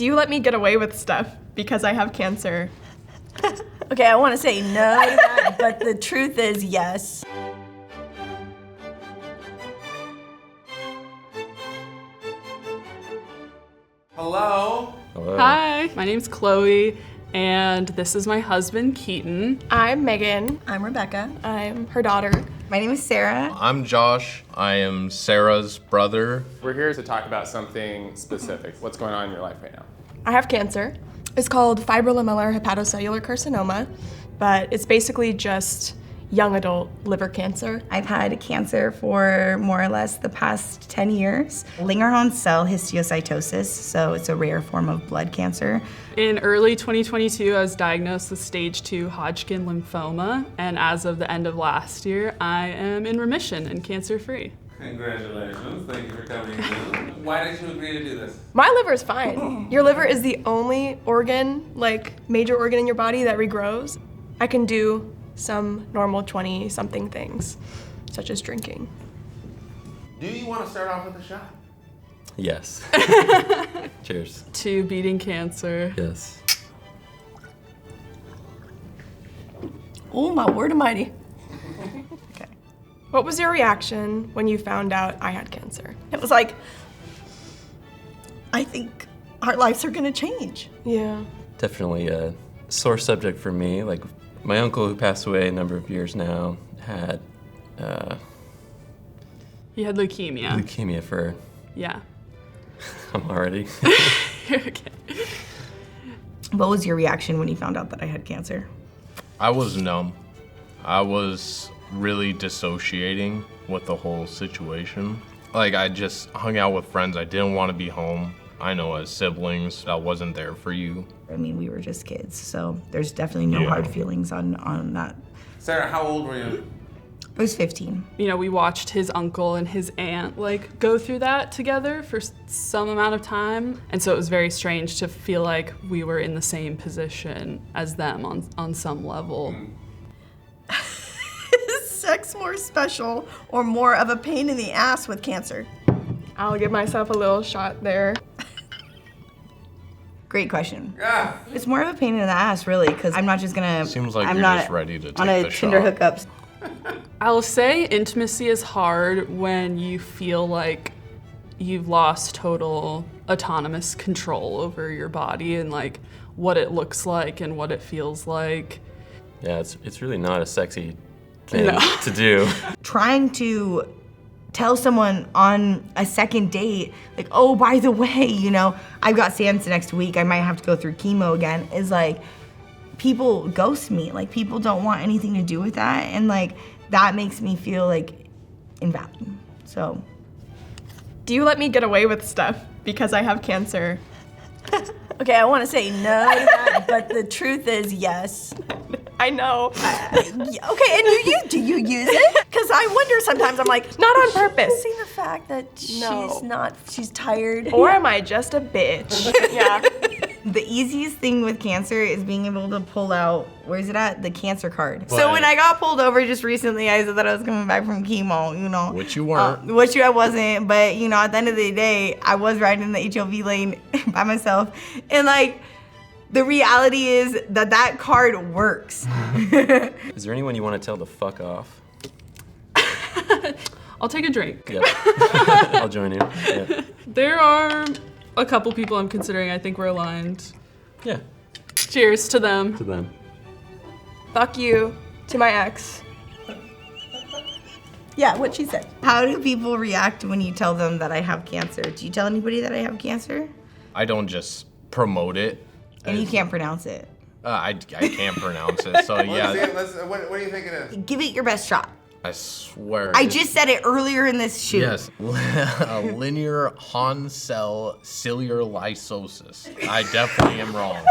Do you let me get away with stuff because I have cancer? Okay, I want to say no to that, but the truth is yes. Hello? Hello. Hi, my name's Chloe, and this is my husband, Keaton. I'm Megan. I'm Rebecca. I'm her daughter. My name is Sarah. I'm Josh. I am Sarah's brother. We're here to talk about something specific. What's going on in your life right now? I have cancer. It's called fibrolamellar hepatocellular carcinoma, but it's basically just young adult liver cancer. I've had cancer for more or less the past 10 years. Langerhans cell histiocytosis, so it's a rare form of blood cancer. In early 2022, I was diagnosed with stage 2 Hodgkin lymphoma, and as of the end of last year, I am in remission and cancer-free. Congratulations, thank you for coming in. Why did you agree to do this? My liver is fine. Your liver is the only organ, major organ in your body that regrows. I can do some normal 20-something things, such as drinking. Do you want to start off with a shot? Yes. Cheers. To beating cancer. Yes. Oh, my word almighty. Okay. What was your reaction when you found out I had cancer? It was like, I think our lives are gonna change. Yeah. Definitely a sore subject for me. Like, my uncle, who passed away a number of years now, had He had leukemia. leukemia for, Yeah. I'm already. Okay. What was your reaction when you found out that I had cancer? I was numb. I was really dissociating with the whole situation. Like, I just hung out with friends. I didn't want to be home. I know as siblings, I wasn't there for you. I mean, we were just kids, so there's definitely no hard feelings on that. Sarah, how old were you? I was 15. You know, we watched his uncle and his aunt go through that together for some amount of time. And so it was very strange to feel like we were in the same position as them on some level. Is sex more special or more of a pain in the ass with cancer? I'll give myself a little shot there. Great question. Yeah. It's more of a pain in the ass, really, because I'm not just gonna. Seems like I'm you're not just ready to take on a the Tinder shot. hookups. I'll say intimacy is hard when you feel like you've lost total autonomous control over your body and what it looks like and what it feels like. Yeah, it's really not a sexy thing to do. Trying to tell someone on a second date, oh, by the way, I've got SANS next week, I might have to go through chemo again, is people ghost me. People don't want anything to do with that, and that makes me feel invalid. So. Do you let me get away with stuff because I have cancer? Okay, I want to say no to that, but the truth is yes. I know. Okay, and do you use it? Because I wonder sometimes, I'm like, Not on purpose. see the fact that No. she's tired. Or am I just a bitch? Yeah. The easiest thing with cancer is being able to pull out, where's it at? The cancer card. But- So when I got pulled over just recently, I said that I was coming back from chemo, Which you weren't. Which I wasn't, but at the end of the day, I was riding in the HOV lane by myself. And the reality is that card works. Is there anyone you want to tell to fuck off? I'll take a drink. Yeah. I'll join you. Yeah. There are a couple people I'm considering. I think we're aligned. Yeah. Cheers to them. To them. Fuck you to my ex. Yeah, what she said. How do people react when you tell them that I have cancer? Do you tell anybody that I have cancer? I don't just promote it. And you can't pronounce it. I can't pronounce it, so yeah. What do you think it is? Give it your best shot. I swear. I just said it earlier in this shoot. Yes, linear Hon cell ciliar lysosis. I definitely am wrong.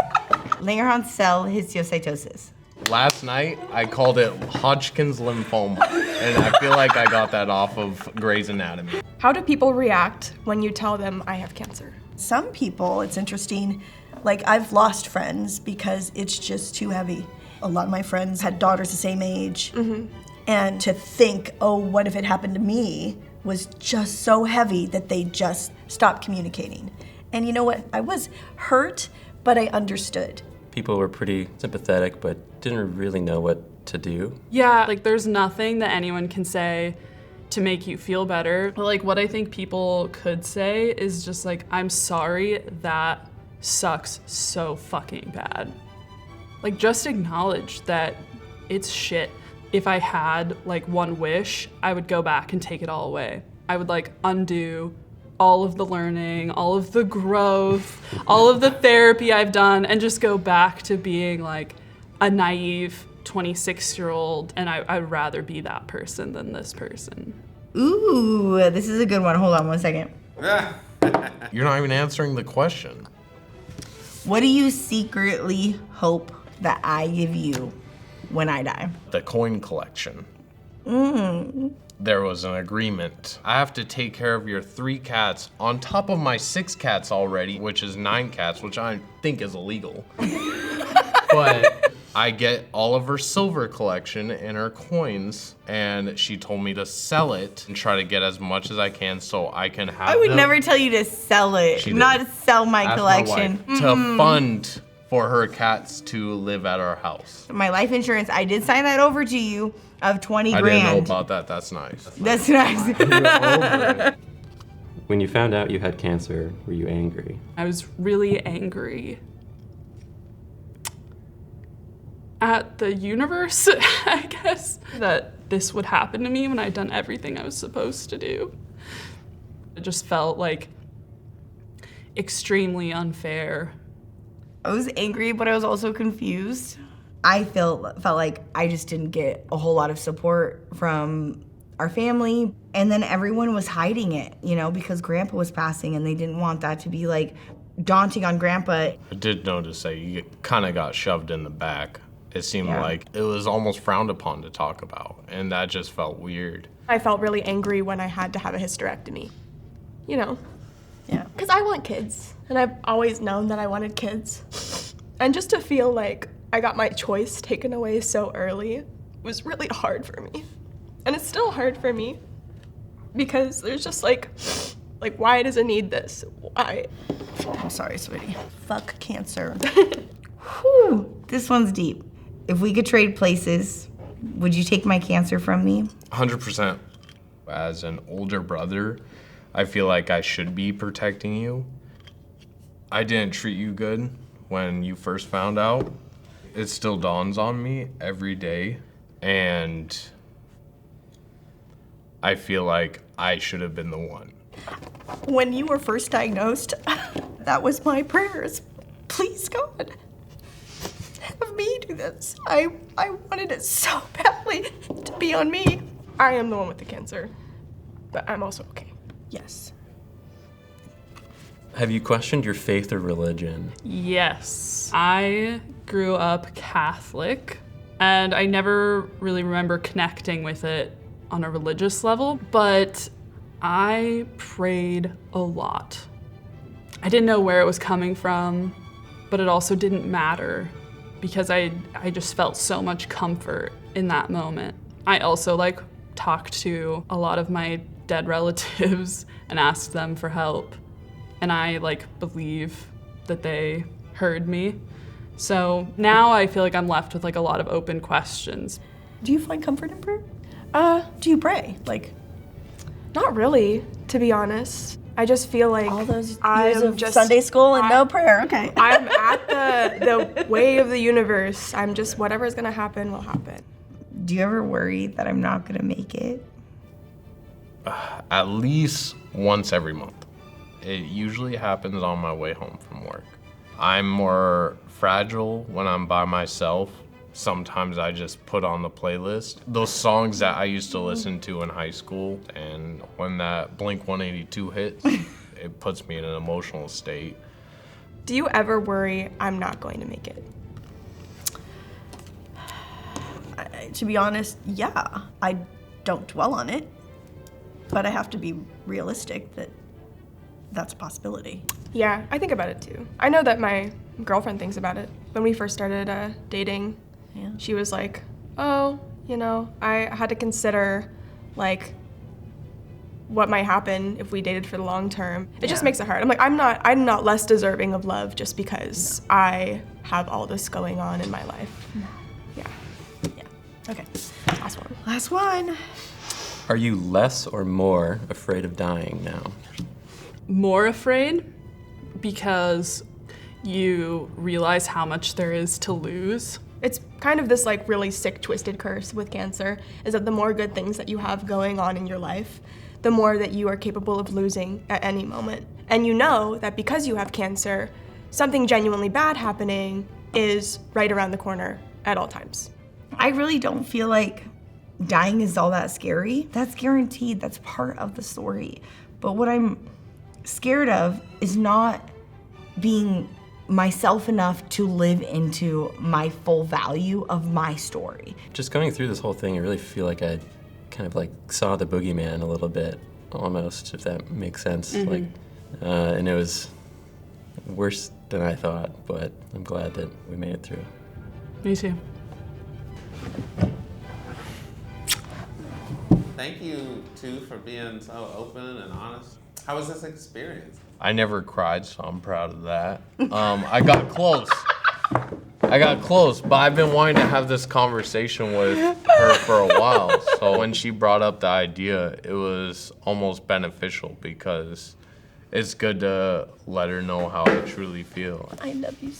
Langerhans cell histiocytosis. Last night, I called it Hodgkin's lymphoma, and I feel like I got that off of Grey's Anatomy. How do people react when you tell them I have cancer? Some people, it's interesting, I've lost friends because it's just too heavy. A lot of my friends had daughters the same age. Mm-hmm. And to think, oh, what if it happened to me, was just so heavy that they just stopped communicating. And you know what? I was hurt, but I understood. People were pretty sympathetic, but didn't really know what to do. Yeah, like there's nothing that anyone can say to make you feel better. But like what I think people could say is just like, I'm sorry, that sucks so fucking bad. Like just acknowledge that it's shit. If I had like one wish, I would go back and take it all away. I would like undo all of the learning, all of the growth, all of the therapy I've done, and just go back to being like a naive 26-year-old, and I'd rather be that person than this person. Ooh, this is a good one. Hold on 1 second. You're not even answering the question. What do you secretly hope that I give you when I die? The coin collection. There was an agreement. I have to take care of your 3 cats on top of my 6 cats already, which is 9 cats, which I think is illegal. But I get all of her silver collection and her coins, and she told me to sell it and try to get as much as I can so I can have I would them. never tell you to sell it, She did. not sell my Ask collection. my wife to fund for her cats to live at our house. My life insurance, I did sign that over to you of 20 I grand. didn't know about that. That's nice. That's nice. When you found out you had cancer, were you angry? I was really angry at the universe, I guess, that this would happen to me when I'd done everything I was supposed to do. It just felt like extremely unfair. I was angry, but I was also confused. I felt like I just didn't get a whole lot of support from our family. And then everyone was hiding it, you know, because Grandpa was passing and they didn't want that to be like daunting on Grandpa. I did notice that you kind of got shoved in the back. It seemed like it was almost frowned upon to talk about, and that just felt weird. I felt really angry when I had to have a hysterectomy. You know? Yeah. Because I want kids, and I've always known that I wanted kids. And just to feel like I got my choice taken away so early was really hard for me. And it's still hard for me because there's just like why does it need this? Why? I'm sorry, sweetie. Fuck cancer. Whew, this one's deep. If we could trade places, would you take my cancer from me? 100%. As an older brother, I feel like I should be protecting you. I didn't treat you good when you first found out. It still dawns on me every day, and I feel like I should have been the one. When you were first diagnosed, that was my prayers. Please, God, have me do this. I wanted it so badly to be on me. I am the one with the cancer, but I'm also okay. Yes. Have you questioned your faith or religion? Yes. I grew up Catholic, and I never really remember connecting with it on a religious level, but I prayed a lot. I didn't know where it was coming from, but it also didn't matter because I just felt so much comfort in that moment. I also talked to a lot of my dead relatives and asked them for help, and I believe that they heard me. So now I feel like I'm left with a lot of open questions. Do you find comfort in prayer? Do you pray? Not really, to be honest. I just feel like All those years I'm of just Sunday school and no prayer. Okay. I'm at the way of the universe. I'm just whatever's gonna happen will happen. Do you ever worry that I'm not gonna make it? At least once every month. It usually happens on my way home from work. I'm more fragile when I'm by myself. Sometimes I just put on the playlist those songs that I used to listen to in high school, and when that Blink 182 hits, it puts me in an emotional state. Do you ever worry I'm not going to make it? To be honest, yeah. I don't dwell on it, but I have to be realistic that that's a possibility. Yeah, I think about it too. I know that my girlfriend thinks about it. When we first started dating, Yeah. she was like, oh, I had to consider what might happen if we dated for the long term. It just makes it hard. I'm like, I'm not less deserving of love just because I have all this going on in my life. Yeah. Okay. Last one. Last one. Are you less or more afraid of dying now? More afraid because you realize how much there is to lose. It's kind of this like really sick, twisted curse with cancer, is that the more good things that you have going on in your life, the more that you are capable of losing at any moment. And you know that because you have cancer, something genuinely bad happening is right around the corner at all times. I really don't feel like dying is all that scary. That's guaranteed. That's part of the story. But what I'm scared of is not being myself enough to live into my full value of my story. Just going through this whole thing, I really feel like I kind of like saw the boogeyman a little bit, almost, if that makes sense. Like, and it was worse than I thought, but I'm glad that we made it through. Me too. Thank you, too, for being so open and honest. How was this experience? I never cried, so I'm proud of that. I got close. But I've been wanting to have this conversation with her for a while. So when she brought up the idea, it was almost beneficial because it's good to let her know how I truly feel. I love you.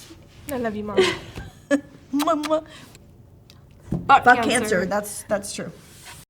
I love you, Mom. Mwah, mwah. Fuck Fuck cancer. That's true.